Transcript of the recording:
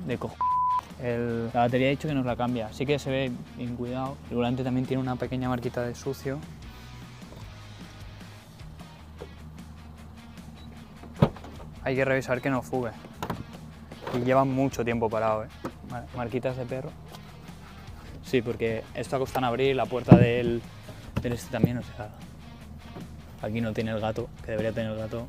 de cojo. La batería ha dicho que nos la cambia, sí que se ve bien cuidado. El volante también tiene una pequeña marquita de sucio. Hay que revisar que no fugue. Y lleva mucho tiempo parado, ¿eh? Marquitas de perro. Sí, porque esto ha costado en abrir, la puerta del este también, o sea... Aquí no tiene el gato, que debería tener el gato.